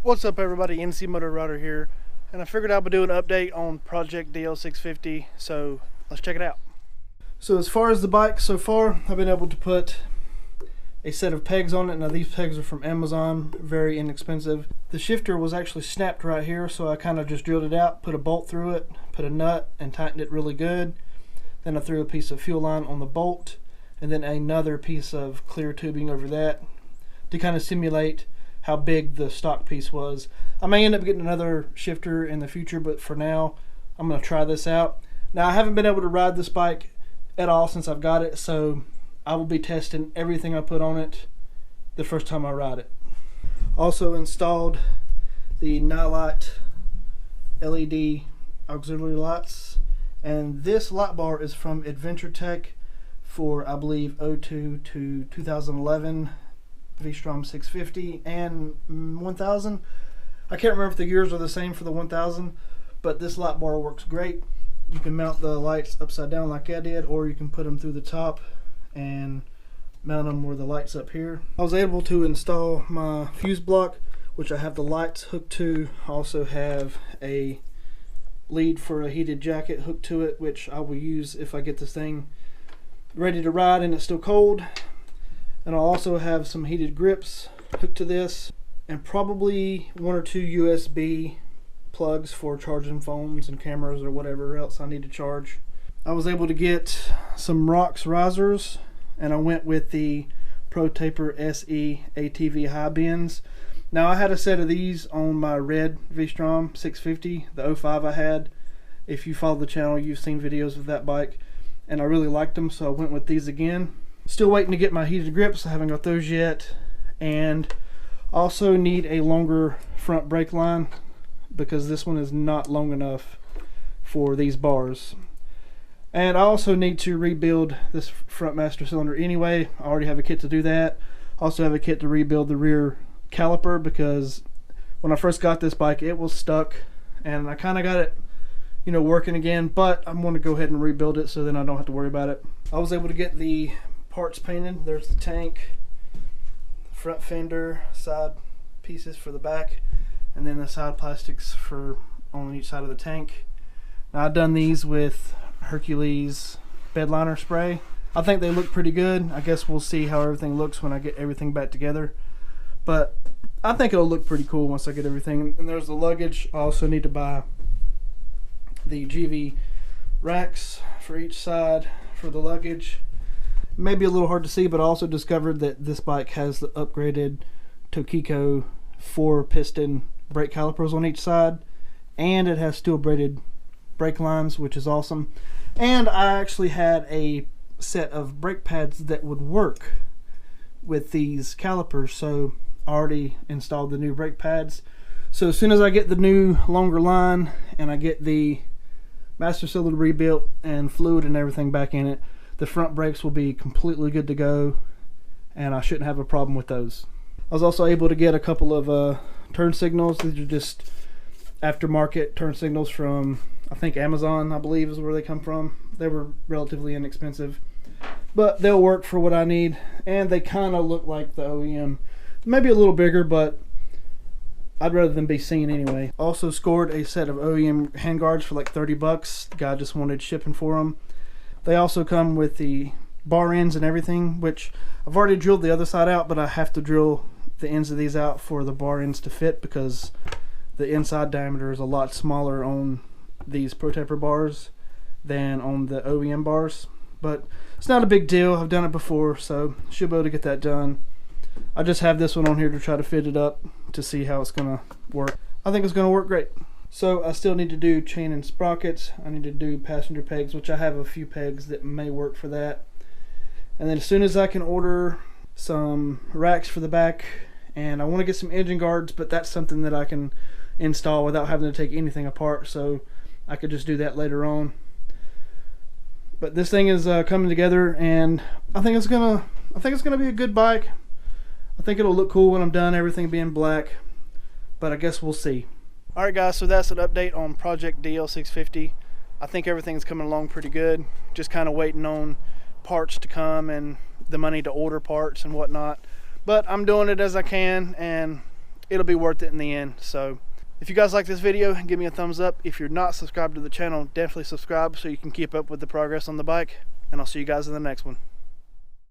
What's up everybody, NCmotoRIDER here, and I figured I would do an update on Project DL650, so let's check it out. So as far as the bike so far, I've been able to put a set of pegs on it. Now these pegs are from Amazon, very inexpensive. The shifter was actually snapped right here, so I kind of just drilled it out, put a bolt through it, put a nut and tightened it really good. Then I threw a piece of fuel line on the bolt and then another piece of clear tubing over that to kind of simulate how big the stock piece was. I may end up getting another shifter in the future, but for now I'm going to try this out. Now I haven't been able to ride this bike at all since I've got it, so I will be testing everything I put on it the first time I ride it. Also installed the Nightlight LED auxiliary lights, and this light bar is from Adventure Tech for I believe 02 to 2011 Vstrom 650 and 1000. I can't remember if the years are the same for the 1000, but this light bar works great. You can mount the lights upside down like I did, or you can put them through the top and mount them where the light's up here. I was able to install my fuse block, which I have the lights hooked to. I also have a lead for a heated jacket hooked to it, which I will use if I get this thing ready to ride and it's still cold. And I'll also have some heated grips hooked to this, and probably one or two USB plugs for charging phones and cameras or whatever else I need to charge. I was able to get some ROX risers, and I went with the Pro Taper SE ATV high bends. Now I had a set of these on my red Vstrom 650, the 05 I had. If you follow the channel, you've seen videos of that bike, and I really liked them, so I went with these again. Still waiting to get my heated grips. I haven't got those yet, and also need a longer front brake line because this one is not long enough for these bars. And I also need to rebuild this front master cylinder anyway. I already have a kit to do that. Also have a kit to rebuild the rear caliper because when I first got this bike it was stuck, and I kind of got it, you know, working again, but I'm going to go ahead and rebuild it so then I don't have to worry about it. I was able to get the parts painted. There's the tank, front fender, side pieces for the back, and then the side plastics for on each side of the tank. Now I've done these with Hercules bed liner spray. I think they look pretty good. I guess we'll see how everything looks when I get everything back together, but I think it'll look pretty cool once I get everything. And there's the luggage. I also need to buy the GV racks for each side for the luggage. Maybe a little hard to see, but I also discovered that this bike has the upgraded Tokiko 4-piston brake calipers on each side, and it has steel braided brake lines, which is awesome. And I actually had a set of brake pads that would work with these calipers, so I already installed the new brake pads. So as soon as I get the new longer line and I get the master cylinder rebuilt and fluid and everything back in it, the front brakes will be completely good to go, and I shouldn't have a problem with those. I was also able to get a couple of turn signals. These are just aftermarket turn signals from, I think, Amazon, I believe is where they come from. They were relatively inexpensive, but they'll work for what I need, and they kind of look like the OEM. Maybe a little bigger, but I'd rather them be seen anyway. Also scored a set of OEM handguards for like 30 bucks. The guy just wanted shipping for them. They also come with the bar ends and everything, which I've already drilled the other side out, but I have to drill the ends of these out for the bar ends to fit because the inside diameter is a lot smaller on these Pro Taper bars than on the OEM bars. But it's not a big deal. I've done it before, so should be able to get that done. I just have this one on here to try to fit it up to see how it's going to work. I think it's going to work great. So I still need to do chain and sprockets. I need to do passenger pegs, which I have a few pegs that may work for that. And then as soon as I can order some racks for the back, and I want to get some engine guards, but that's something that I can install without having to take anything apart, so I could just do that later on. But this thing is coming together, and I think it's gonna be a good bike. I think it'll look cool when I'm done, everything being black, but I guess we'll see. Alright guys, so that's an update on Project DL650. I think everything's coming along pretty good. Just kind of waiting on parts to come and the money to order parts and whatnot. But I'm doing it as I can, and it'll be worth it in the end. So if you guys like this video, give me a thumbs up. If you're not subscribed to the channel, definitely subscribe so you can keep up with the progress on the bike, and I'll see you guys in the next one.